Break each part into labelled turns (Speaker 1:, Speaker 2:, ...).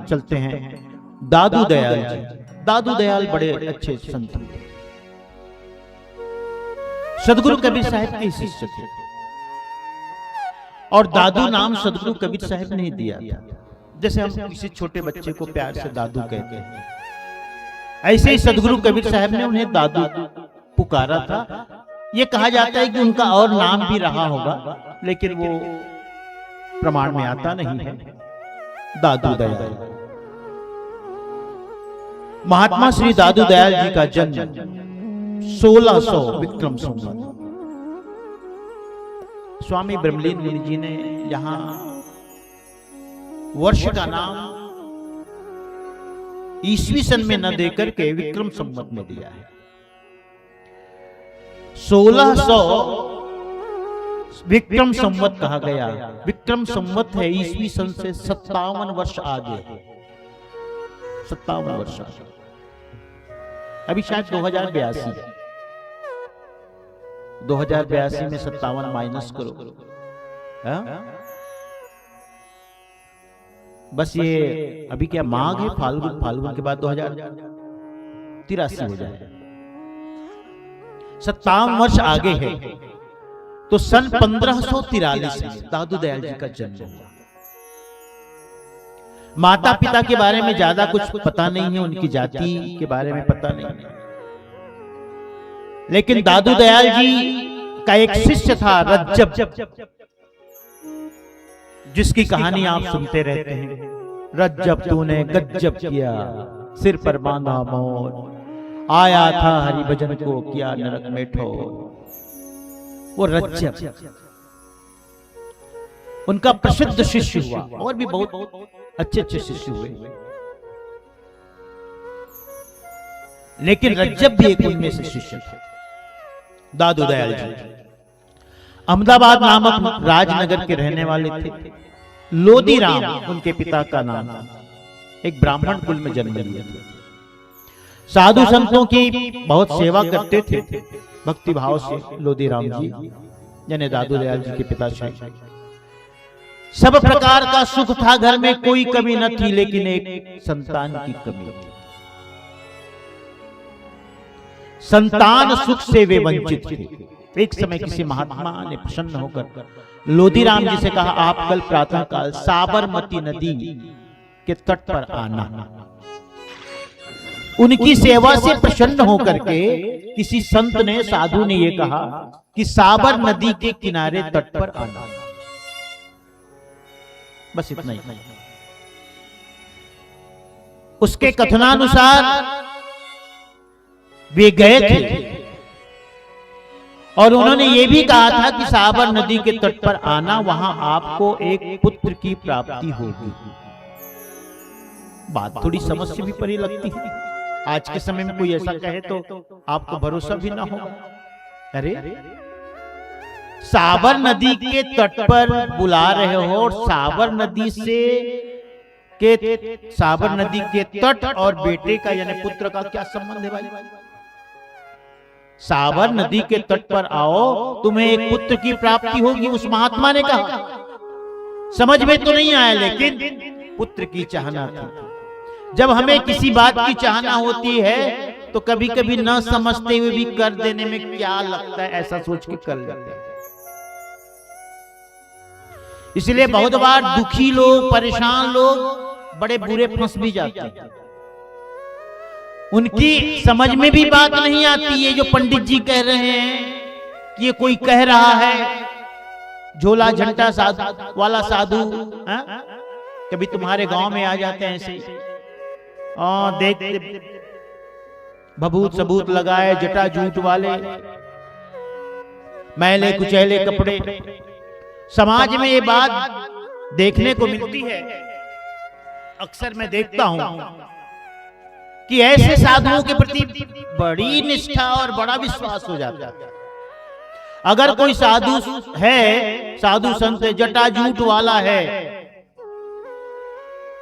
Speaker 1: चलते हैं दादू दयाल जी। दादू दयाल बड़े अच्छे संत थे, सदगुरु कबीर साहब के शिष्य थे। और दादू नाम सदगुरु कबीर साहब ने दिया था। जैसे हम किसी छोटे बच्चे को प्यार से दादू कहते हैं, ऐसे ही सदगुरु कबीर साहब ने उन्हें दादू पुकारा था। ये कहा जाता है कि उनका और नाम भी रहा होगा, लेकिन वो प्रमाण में आता नहीं है। दादू दयाल, महात्मा श्री दादू दयाल जी का जन्म 1600 विक्रम संवत, स्वामी ब्रह्मलीन मुनि जी ने यहां वर्ष का नाम ईस्वी सन में न देकर के विक्रम संवत में दिया है। 1600 विक्रम संवत कहा गया। विक्रम संवत है ईस्वी सन से 57 वर्ष आगे, 57 वर्ष आगे। अभी शायद 2082 है, 2082 में 57 माइनस करो, बस ये अभी क्या माघ है, फाल्गुन, फाल्गुन के बाद 2083 हो जाए, 57 वर्ष आगे है। तो सन 1543 में दादू दयाल जी का जन्म हुआ। माता पिता के बारे में ज्यादा कुछ पता नहीं है, उनकी जाति के बारे में पता नहीं है, लेकिन दादू दयाल जी का एक शिष्य था रज्जब, जिसकी कहानी आप सुनते रहते हैं। रज्जब तूने गज्जब किया, सिर पर बांधा मोर, आया था हरि भजन को किया नरक में ठोर। वो रज्जब उनका प्रसिद्ध शिष्य हुआ, और भी बहुत अच्छे अच्छे शिष्य हुए, लेकिन रज्जब भी एक उनमें से शिष्य था। दादू दयाल जी अहमदाबाद नामक राजनगर के रहने वाले थे। लोदी राम उनके पिता का नाम, एक ब्राह्मण कुल में जन्म लिया था। साधु संतों की बहुत सेवा करते थे भक्ति भाव से लोदी राम जी, यानी दादू दयाल जी के पिताश्री। सब प्रकार का सुख था घर में, कोई कमी न थी, लेकिन एक संतान की कमी थी। संतान सुख से वे वंचित थे। एक समय किसी महात्मा ने प्रसन्न होकर लोदी राम जी से कहा, आप कल प्रातः काल साबरमती नदी के तट पर आना। उनकी सेवा से प्रसन्न होकर के किसी संत ने, साधु ने ये कहा कि साबर नदी के किनारे तट पर आना। बस इतना ही। उसके कथनानुसार वे गए थे, और उन्होंने ये भी कहा था कि साबर नदी के तट पर आना, वहां आपको एक पुत्र की प्राप्ति होगी। बात थोड़ी समझ से भी परे लगती है। आज के समय में कोई ऐसा कहे तो आपको भरोसा भी ना होगा। अरे साबर नदी के तट पर बुला रहे हो, और साबर नदी के तट और बेटे का यानी पुत्र का क्या संबंध है भाई? साबर नदी के तट पर आओ, तुम्हें एक पुत्र की प्राप्ति होगी, उस महात्मा ने कहा। समझ में तो नहीं आया, लेकिन पुत्र की चाहना थी। जब हमें किसी बात की चाहना होती है तो कभी कभी न समझते हुए भी कर देने में क्या लगता है, ऐसा सोच के कर लेते हैं। इसलिए बहुत बार दुखी लोग, परेशान लोग बड़े बुरे फंस भी जाते हैं। उनकी समझ में भी बात नहीं आती। ये जो पंडित जी कह रहे हैं कि ये कोई कह रहा है, झोला झंटा साधु वाला साधु, कभी तुम्हारे गांव में आ जाते हैं ऐसे, देखते भभूत सबूत लगाए, जटा जूट वाले, मैले कुचैले कपड़े। समाज में ये बात देखने को मिलती है। अक्सर मैं देखता हूं कि ऐसे साधुओं के प्रति बड़ी निष्ठा और बड़ा विश्वास हो जाता है। अगर कोई साधु है, साधु संत जटा जूट वाला है,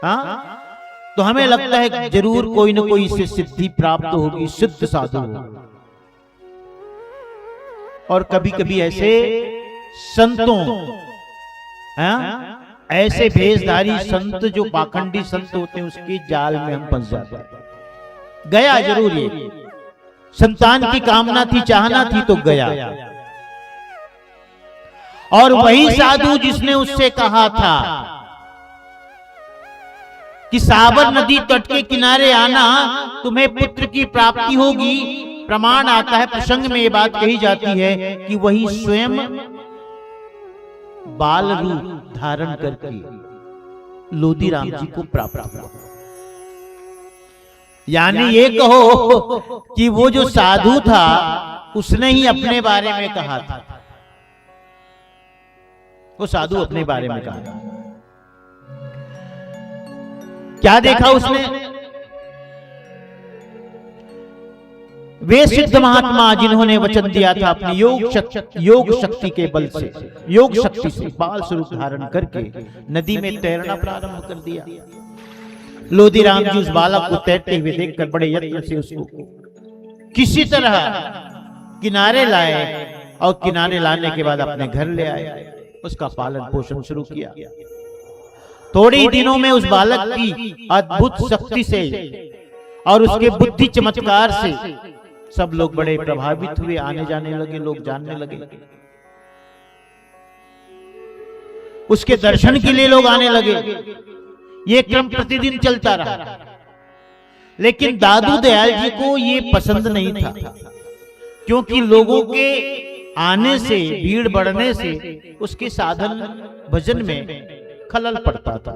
Speaker 1: हाँ, तो हमें लगता है जरूर कोई न कोई इससे सिद्धि प्राप्त होगी, सिद्ध साधु होगा। और कभी कभी ऐसे संतों ऐसे भेषधारी संत जो पाखंडी संत होते हैं उसके जाल में हम फंस जाते हैं। गया जरूर, ये संतान की कामना थी, चाहना थी तो गया। और वही साधु जिसने उससे कहा था कि साबर नदी तट के किनारे आना, तुम्हें पुत्र की प्राप्ति होगी। प्रमाण आता है, प्रसंग में ये बात कही जाती है कि वही स्वयं बाल रूप धारण करके लोधी राम जी को प्राप्त हुआ। यानी ये कहो कि वो जो साधु था उसने ही अपने बारे में कहा था, वो साधु अपने बारे में कहा था। क्या देखा उसने? वे सिद्ध महात्मा जिन्होंने वचन दिया था अपनी योग शक्ति के बल से, योग शक्ति से बाल स्वरूप धारण करके नदी में तैरना प्रारंभ कर दिया। लोधी राम जी उस बालक को तैरते हुए देखकर बड़े यत्न से उसको किसी तरह किनारे लाए और किनारे लाने के बाद अपने घर ले आए, उसका पालन पोषण शुरू किया। थोड़े ही दिनों में उस बालक की अद्भुत शक्ति से और उसके बुद्धि चमत्कार से सब लोग बड़े प्रभावित हुए, आने जाने लगे, लोग जानने लगे। उसके दर्शन के लिए लोग आने लगे। ये क्रम प्रतिदिन चलता रहा। लेकिन दादू दयाल जी को ये पसंद नहीं था, क्योंकि लोगों के आने से, भीड़ बढ़ने से उसके साधन भजन में खलल पड़ता था।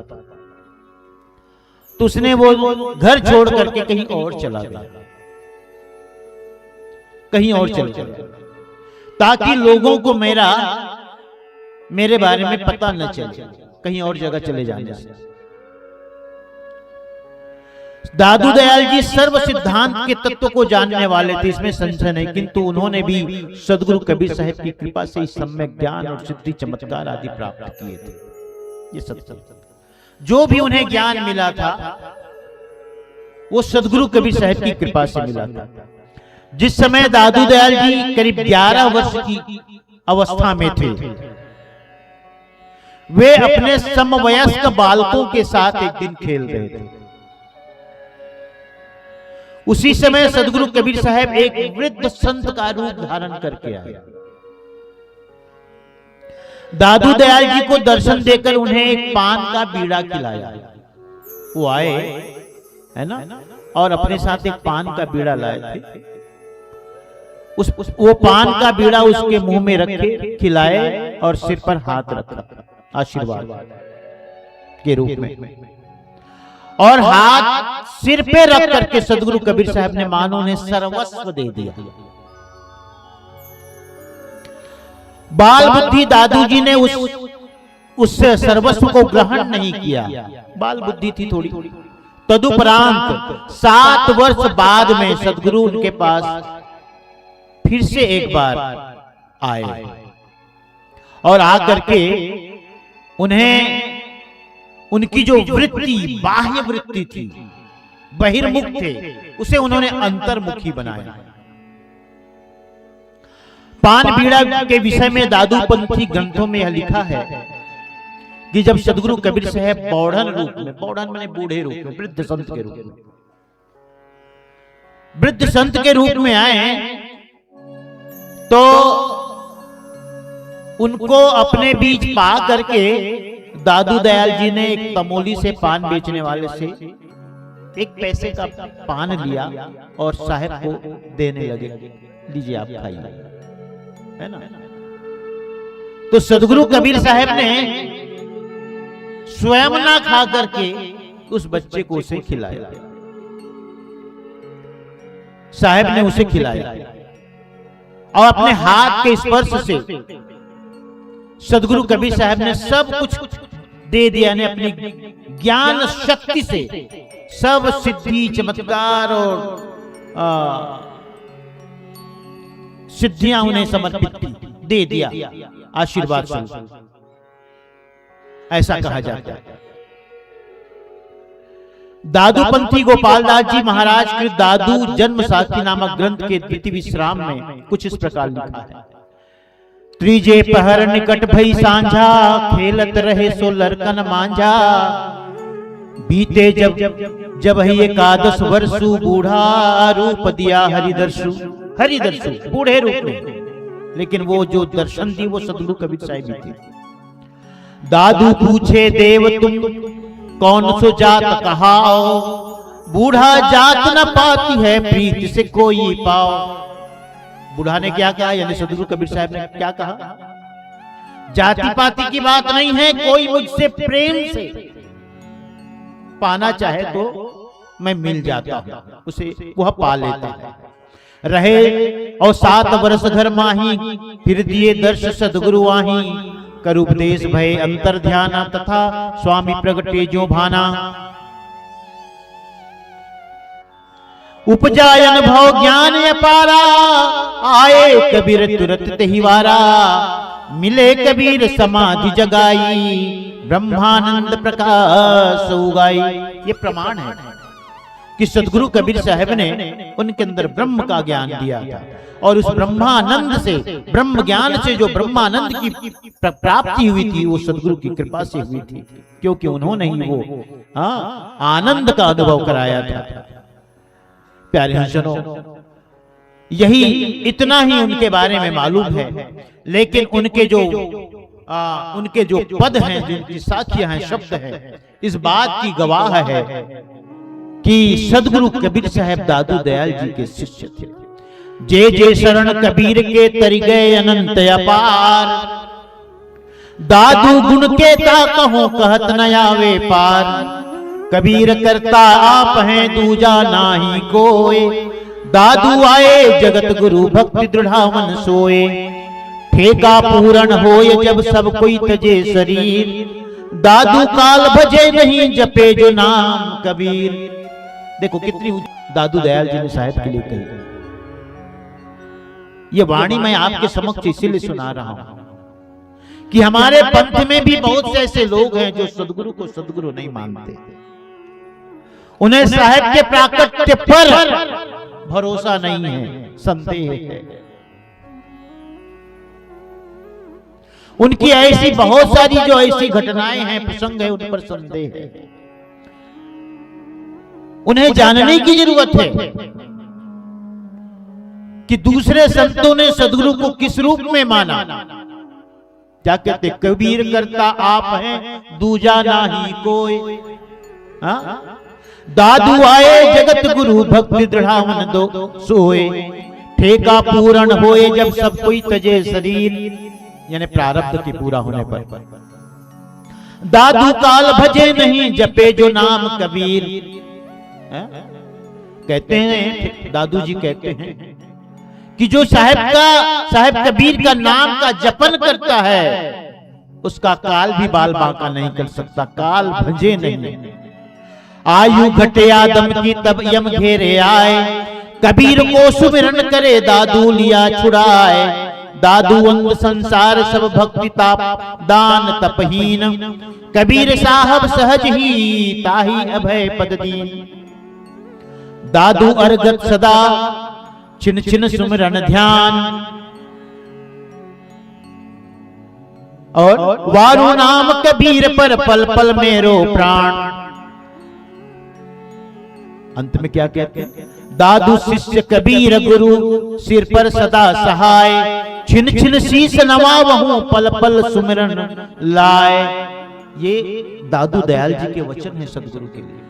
Speaker 1: तो उसने वो घर छोड़ करके कहीं और चला गया, कहीं और चल गया, ताकि लोगों को मेरे बारे में पता न चले, कहीं और जगह चले जाने से। दादू दयाल जी सर्व सिद्धांत के तत्व को जानने वाले थे, इसमें संशय नहीं। किंतु उन्होंने भी सदगुरु कबीर साहब की कृपा से सम्यक ज्ञान और सिद्धि चमत्कार आदि प्राप्त किए थे। ये सब जो भी उन्हें ज्ञान मिला था वो सदगुरु कबीर साहब की कृपा से मिला था। जिस समय दादू दयाल जी करीब 11 वर्ष की अवस्था में थे, वे अपने समवयस्क बालकों के साथ एक दिन खेल रहे थे। उसी समय सदगुरु कबीर साहब एक वृद्ध संत का रूप धारण करके आए। दादू दयाल जी को दर्शन देकर उन्हें एक पान का बीड़ा खिलाया। वो आए, है ना, और अपने साथ एक पान का बीड़ा लाए थे। वो पान का बीड़ा उसके मुंह में रखे, खिलाए और सिर पर हाथ रखा आशीर्वाद के रूप में, और हाथ सिर पे रख करके सदगुरु कबीर साहब ने मानो उन्हें सर्वस्व दे दिया। बाल बुद्धि दादू जी ने उससे सर्वस्व को ग्रहण नहीं किया, बाल बुद्धि थी थोड़ी। तदुपरांत 7 वर्ष बाद में सदगुरु उनके पास फिर से एक बार आए और आकर के उन्हें उनकी जो वृत्ति, बाह्य वृत्ति थी, बहिर्मुख थे, उसे उन्होंने अंतर्मुखी बनाया। पान बीड़ा के विषय में दादूपंथी ग्रंथों में यह लिखा है कि जब सदगुरु कबीर साहब पौढ़न रूप में, पौढ़न माने बूढ़े रूप में, वृद्ध संत के रूप में, वृद्ध संत के रूप में आए, तो उनको अपने बीच पा करके दादू दयाल जी ने एक तमोली से पान बेचने वाले से 1 पैसे का पान लिया और साहब को देने लगे, लीजिए आप खाइए, है ना। तो सदगुरु कबीर साहब ने स्वयं ना खा करके उस बच्चे को उसे खिलाया। साहब ने उसे खिलाया और अपने हाथ के स्पर्श से सदगुरु कबीर साहब ने सब कुछ दे दिया, ने अपनी ज्ञान शक्ति से सब सिद्धि चमत्कार और सिद्धियां उन्हें समर्पित की, दे दिया आशीर्वाद स्वरूप, ऐसा कहा जाता है। दादूपंथी गोपालदास जी महाराज के दादू जन्म साथी नामक ग्रंथ के द्वितीय विश्राम में कुछ इस प्रकार लिखा है। त्रिजे पहर निकट भई सांझा, खेलत रहे सो लरकन मांझा। बीते जब ही एकादश वर्षु, बूढ़ा रूप दिया हरिदर्शु। हरिदर्शु बूढ़े रूप में, लेकिन वो जो दर्शन दी वो सदगुरु कबीर साहिब थे। दादू पूछे देव तुम कौन सो जात कहाओ, बूढ़ा जात न पाती है प्रीत से कोई पाओ। बूढ़ा ने क्या कहा, यानी सदगुरु कबीर साहब ने क्या कहा, जाति पाति की बात नहीं है, कोई मुझसे प्रेम से पाना चाहे तो मैं मिल जाता हूं, उसे वह पा लेता है। रहे और 7 वर्ष घर माही, फिर दिए दर्श सदगुरु आही। कर उपदेश भय अंतर ध्याना, तथा स्वामी प्रगटे जो भाना। उपजा अनुभव ज्ञान अपारा, आए कबीर तुरत तहिवारा। मिले कबीर समाधि जगाई, ब्रह्मानंद प्रकाश उगाई। ये प्रमाण है कि सदगुरु कबीर साहब ने उनके अंदर ब्रह्म का ज्ञान दिया था, और उस ब्रह्मानंद से, ब्रह्म ज्ञान से जो ब्रह्मानंद की प्राप्ति हुई थी वो सदगुरु की कृपा से हुई थी, क्योंकि उन्होंने ही वो आनंद का अनुभव कराया था। प्यारे हंसनों, यही इतना ही उनके बारे में मालूम है, लेकिन उनके जो पद हैं, जिनकी साखियां हैं, शब्द हैं, इस बात की गवाह है कि सदगुरु कबीर साहब दादू दयाल जी के शिष्य थे। जे जे शरण कबीर के तरि गए अनंत अपार, दादू गुण के ता कहो कहत न आवे पार। कबीर करता आप हैं दूजा नाही कोय, दादू आए जगत गुरु भक्ति दृढ़ावन सोए। ठेका पूरण होय जब सब कोई तजे शरीर, दादू काल भजे नहीं जपे जो नाम कबीर। देखो कितनी दादू दयाल जी ने साहब के लिए कही। ये वाणी मैं आपके समक्ष इसीलिए सुना रहा हूं कि हमारे पंथ में भी बहुत से ऐसे लोग हैं जो सदगुरु को सदगुरु नहीं मानते। उन्हें साहब के प्राकट्य पर भरोसा नहीं है, संदेह है। उनकी ऐसी बहुत सारी जो ऐसी घटनाएं हैं, प्रसंग है, उन पर संदेह है। उन्हें जानने की जरूरत है कि दूसरे संतों ने सदगुरु को किस रूप में माना। क्या कहते, कबीर करता आप हैं दूजा नाही कोई। दादू आए जगत गुरु भक्ति दृढ़ावन दो सोए। ठेका पूर्ण होए जब सब कोई तजे शरीर, यानी प्रारब्ध के पूरा होने पर। दादू काल भजे नहीं जपे जो नाम कबीर। कहते हैं, दादू जी कहते हैं कि जो साहब कबीर का नाम का जपन करता है उसका काल भी बाल बांका नहीं कर सकता, काल भजे नहीं। आयु घटे आदम की तब यम घेरे आए, कबीर को सुमिरन करे दादू लिया छुड़ाए। दादू अंग संसार सब भक्ति ताप दान तपहीन, कबीर साहब सहज ही ताही अभय पद दीन। दादू अर्गत सदा छिन छिन सुमिरन ध्यान, और वारु नाम कबीर पर पल पल मेरो प्राण। अंत में क्या कहते हैं, दादू शिष्य कबीर गुरु सिर पर सदा सहाय। छिन छिन शीस नवावहूं पल पल सुमिरन लाए। ये दादू दयाल जी के वचन है सदगुरु के लिए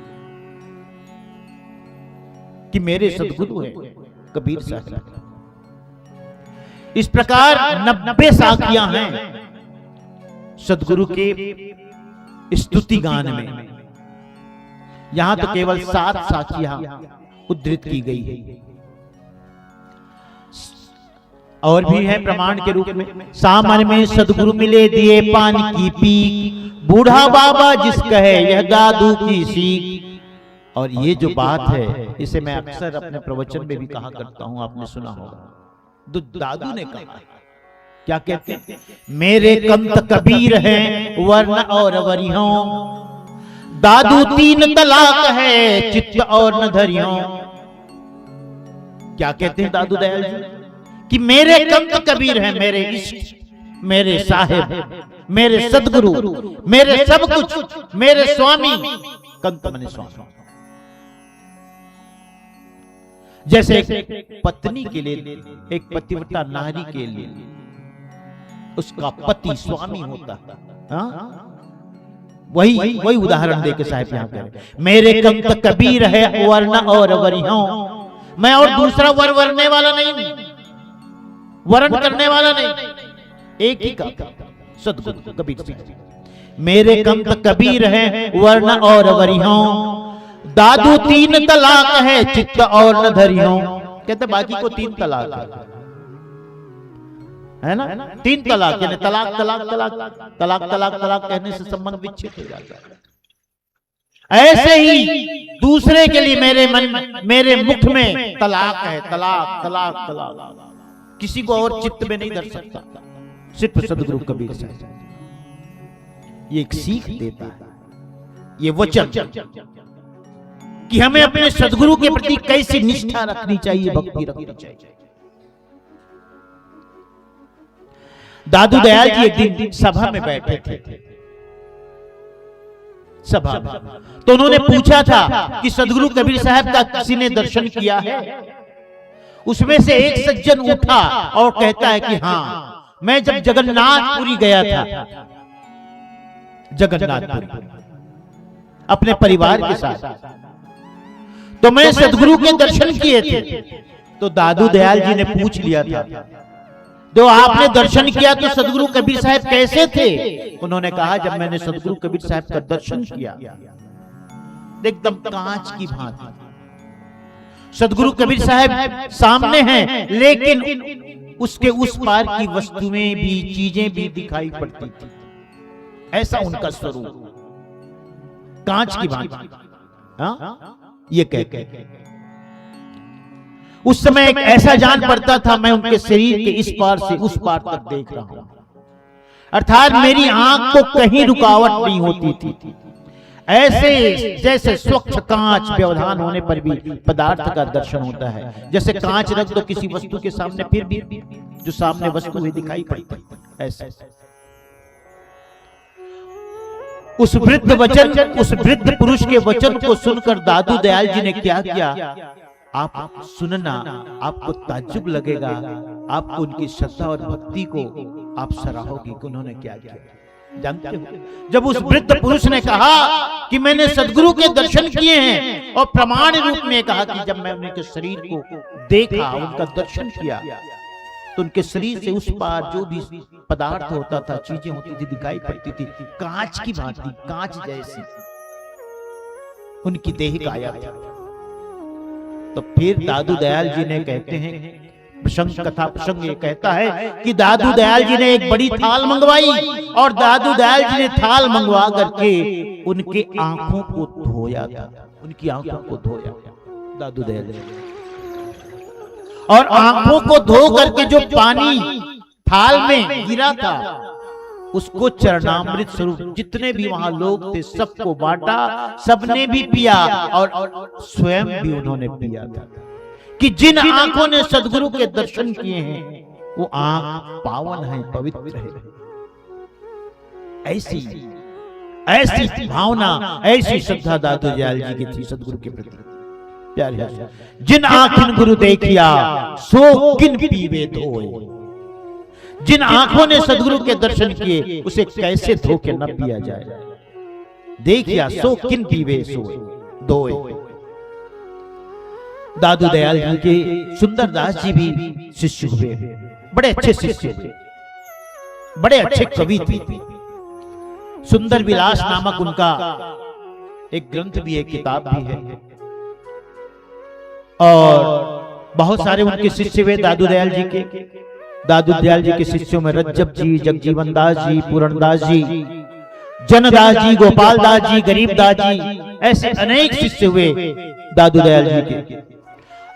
Speaker 1: कि मेरे सदगुरु हैं कबीर साहब। इस प्रकार 90 साखियां हैं सदगुरु के स्तुति गान में। यहां तो केवल 7 साखियां उद्धृत की गई है, और भी है प्रमाण के रूप में। सामन में सदगुरु मिले दिए पान की पीक, बूढ़ा बाबा जिस कहे यह दादू की सीख। और ये जो बात है इसे मैं अक्सर अपने प्रवचन में भी कहा करता हूं, आपने सुना होगा। दादू ने कहा, क्या कहते हैं, मेरे कंत कबीर हैं वर्ण और वरियों, दादू 3 तलाक है चित्त और न धरियों। क्या कहते हैं दादू दयाल जी कि मेरे कंत कबीर हैं, मेरे इष्ट मेरे साहिब, मेरे सदगुरु, मेरे सब कुछ, मेरे स्वामी कंतमणि स्वामी। जैसे एक पत्नी के लिए, एक पतिव्रता नारी के लिए उसका पति स्वामी होता है, वही उदाहरण देके साहिब यहां कह, मेरे कंत कबीर है वरना और वरियों, मैं और दूसरा वर वरने वाला नहीं, वरण करने वाला नहीं, एक ही का सदगुरु कबीर सिंह। मेरे कंत कबीर है वरना और वरियों, दादू 3 तलाक है चित्त और न धरियों। कहते बाकी को 3 तलाक है ना, 3 तलाक यानी तलाक तलाक तलाक तलाक तलाक तलाक कहने से संबंध विच्छेद हो जाता है। ऐसे ही दूसरे के लिए मेरे मुख में तलाक है, तलाक तलाक तलाक, किसी को और चित्त में नहीं धर सकता, सिर्फ सदगुरु कबीर साहब। ये एक सीख देता है, ये वचन कि हमें अपने सदगुरु के प्रति कैसी निष्ठा रखनी चाहिए, भक्ति रखनी चाहिए। दादू दयाल जी एक दिन सभा में बैठे थे, सभा में, तो उन्होंने पूछा था कि सदगुरु कबीर साहब का किसी ने दर्शन किया है? उसमें से एक सज्जन उठा और कहता है कि हाँ, मैं जब जगन्नाथपुरी गया था, जगन्नाथपुरी अपने परिवार के साथ, तो मैं सदगुरु के दर्शन किए थे। तो दादू दयाल जी ने पूछ लिया था, तो आपने दर्शन किया तो सदगुरु कबीर साहब कैसे थे? उन्होंने कहा, जब मैंने सदगुरु कबीर साहब का दर्शन किया, एकदम कांच की भांति सदगुरु कबीर साहब सामने हैं, लेकिन उसके उस पार की वस्तुएं भी, चीजें भी दिखाई पड़ती थी। ऐसा उनका स्वरूप कांच की भांति, ये कह उस समय एक ऐसा जान पड़ता था, मैं उनके शरीर के इस पार से उस पार तक देख रहा हूं, अर्थात मेरी आंख को कहीं रुकावट नहीं होती थी। ऐसे जैसे स्वच्छ कांच व्यवधान होने पर भी पदार्थ का दर्शन होता है, जैसे कांच रख दो किसी वस्तु के सामने, फिर भी जो सामने वस्तु हुई दिखाई पड़ती, ऐसे उस वृद्ध वचन, उस वृद्ध पुरुष के वचन को सुनकर दादू दयाल जी ने क्या किया, आप सुनना, आपको ताज्जुब लगेगा, आपको उनकी श्रद्धा और भक्ति को आप सराहोगे कि उन्होंने क्या किया। जानते हो, जब उस वृद्ध पुरुष ने कहा कि मैंने सदगुरु के दर्शन किए हैं, और प्रमाण रूप में कहा कि जब मैं उनके शरीर को देखा, उनका दर्शन किया, तो उनके शरीर से उस पार जो भी पदार्थ होता था, चीजें होती थी, दिखाई पड़ती थी, कांच की भांति, कांच जैसी उनकी देह काया था। तो फिर दादू दयाल जी ने, कहते हैं प्रसंग, कथा प्रसंग ये कहता है कि दादू दयाल जी ने एक बड़ी थाल मंगवाई, और दादू दयाल जी ने थाल मंगवा करके उनके आंखों को धोया था, उनकी आंखों को धोया दादू दयाल जी, और आंखों को धो करके जो पानी थाल में गिरा था, उसको चरणामृत स्वरूप जितने भी वहां लोग थे सबको बांटा, सबने भी पिया, और स्वयं भी उन्होंने पिया था। कि जिन आंखों ने सदगुरु के दर्शन किए हैं, वो आंख पावन है, पवित्र है। ऐसी भावना, ऐसी श्रद्धा दादू दयाल जी की थी सदगुरु के प्रति। प्यारे, जिन आंखिन गुरु देखिया सो किन पीवे धोए, जिन आंखों ने सदगुरु के दर्शन किए, उसे कैसे धो के न पिया जाए। देखिया सो किन पीवे सोए धोए। दादू दयाल जी के सुंदरदास जी भी शिष्य हुए, बड़े अच्छे शिष्य थे, बड़े अच्छे कवि थे। सुंदर विलास नामक उनका एक ग्रंथ भी है, किताब भी है, और बहुत सारे उनके शिष्य हुए दादू दयाल जी के। दादू दयाल जी के शिष्यों में रज्जब जी, जगजीवन दास जी, पूरणदास जी, जनदास जी, गोपाल दास जी, गरीबदास जी, ऐसे अनेक शिष्य हुए दादू दयाल जी के।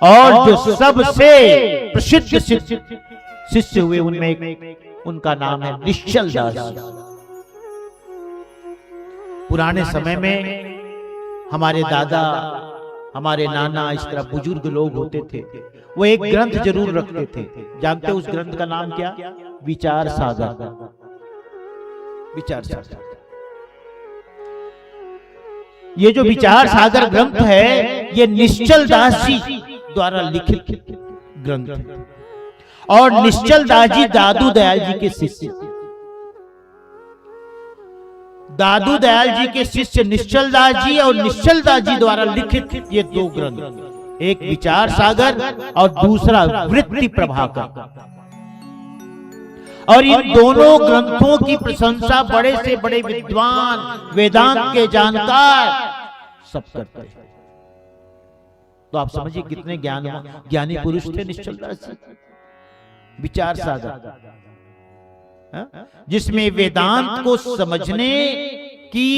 Speaker 1: और जो सबसे प्रसिद्ध शिष्य हुए, उनमें उनका नाम है निश्चल दास। पुराने समय में हमारे दादा हमारे नाना इस तरह बुजुर्ग लोग होते थे, वो एक ग्रंथ जरूर रखते थे। जानते उस ग्रंथ का नाम क्या? विचार सागर। विचार सागर। ये जो विचार सागर ग्रंथ है, ये निश्चल दास जी द्वारा लिखित ग्रंथ है। और निश्चल दास जी दादू दयाल जी के शिष्य। दादू दयाल जी के शिष्य निश्चल दास जी और निश्चल दास जी द्वारा लिखित ये दो ग्रंथ, एक विचार सागर और दूसरा वृत्ति प्रभाकर। और इन दोनों ग्रंथों की प्रशंसा बड़े से बड़े विद्वान, वेदांत के जानकार सब करते हैं। तो आप समझिए कितने ज्ञानी पुरुष थे निश्चल दास जी। विचार सागर, जिसमें वेदांत को समझने की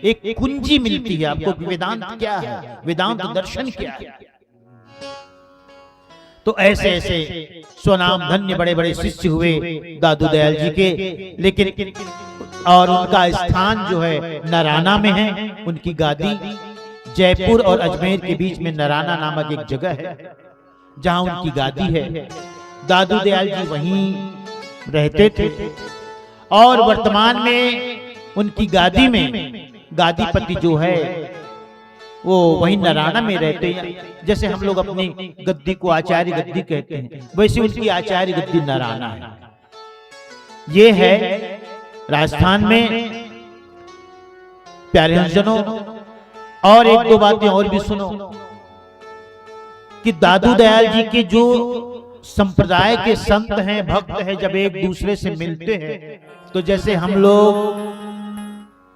Speaker 1: एक कुंजी मिलती है आपको। वेदांत क्या है, वेदांत दर्शन क्या है। तो ऐसे ऐसे स्वनाम धन्य बड़े बड़े शिष्य हुए दादू दयाल जी के। लेकिन और उनका स्थान जो है नराना में है। उनकी गादी जयपुर और अजमेर के बीच में नराना नामक एक जगह है, जहां उनकी गादी है। दादू दयाल जी वहीं रहते थे और वर्तमान में उनकी गादी में गादीपति जो है वो वहीं नराना में रहते हैं। जैसे हम लोग अपनी गद्दी को आचार्य गद्दी कहते हैं, वैसे उनकी आचार्य गद्दी नराना है। ये है राजस्थान में। प्यारे जनों, और एक दो बातें और भी सुनो कि दादू दयाल जी के जो संप्रदाय के संत हैं, भक्त हैं, जब एक दूसरे से मिलते हैं तो जैसे हम लोग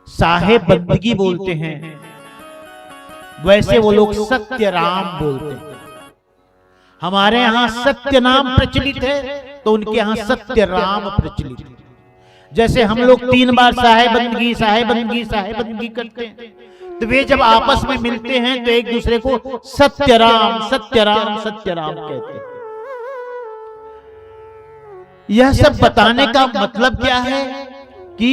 Speaker 1: साहेब बंदगी बोलते हैं, वैसे वो लोग सत्य राम बोलते हैं। हमारे यहाँ सत्य नाम प्रचलित है, तो उनके यहाँ सत्य राम प्रचलित है। जैसे हम लोग 3 बार साहेब बंदगी साहेब बंदगी साहेब बंदगी करते हैं, तो वे जब आपस में मिलते हैं तो एक दूसरे को सत्य राम सत्य राम सत्य राम कहते हैं। यह सब बताने का मतलब क्या है कि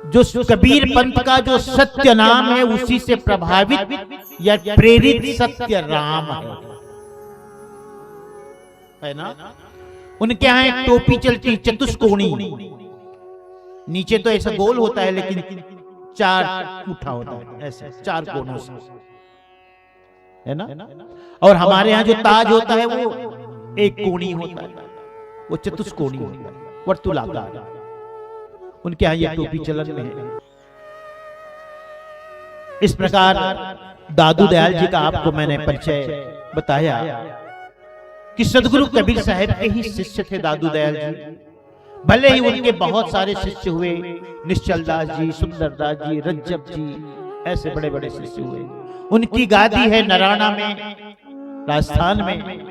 Speaker 1: जो कबीर पंथ का जो सत्य नाम है, उसी से प्रभावित या प्रेरित सत्य राम है ना। उनके यहाँ एक टोपी चलती चतुष्कोणी, नीचे तो ऐसा गोल होता है लेकिन 4 उठा होता है, ऐसे 4 कोनों से, है ना। और हमारे यहाँ जो ताज होता है वो एक कोणी होता है, वो चतुष्कोणी होता है, वर्तुलाकार। उनके यहाँ ये टोपी चलन में है। इस प्रकार दादू दयाल जी का आपको मैंने परिचय बताया कि सदगुरु कबीर साहब के ही शिष्य थे दादू दयाल जी। भले ही उनके बहुत सारे शिष्य हुए, निश्चल दास जी, सुंदर दास जी, रज्जब जी, ऐसे बड़े बड़े शिष्य हुए। उनकी गादी है नराना में, राजस्थान में।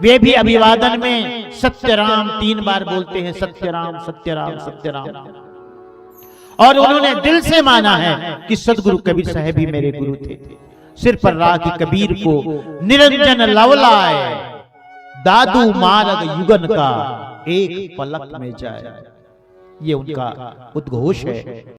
Speaker 1: वे भी अभिवादन में सत्यराम 3 बार बोलते हैं, सत्यराम सत्यराम सत्यराम। और उन्होंने दिल से माना है कि सदगुरु कबीर साहब ही मेरे गुरु थे। सिर पर राखी कबीर को निरंजन लवलाए, दादू मार्ग युगन का एक पलक में जाए। ये उनका उद्घोष है।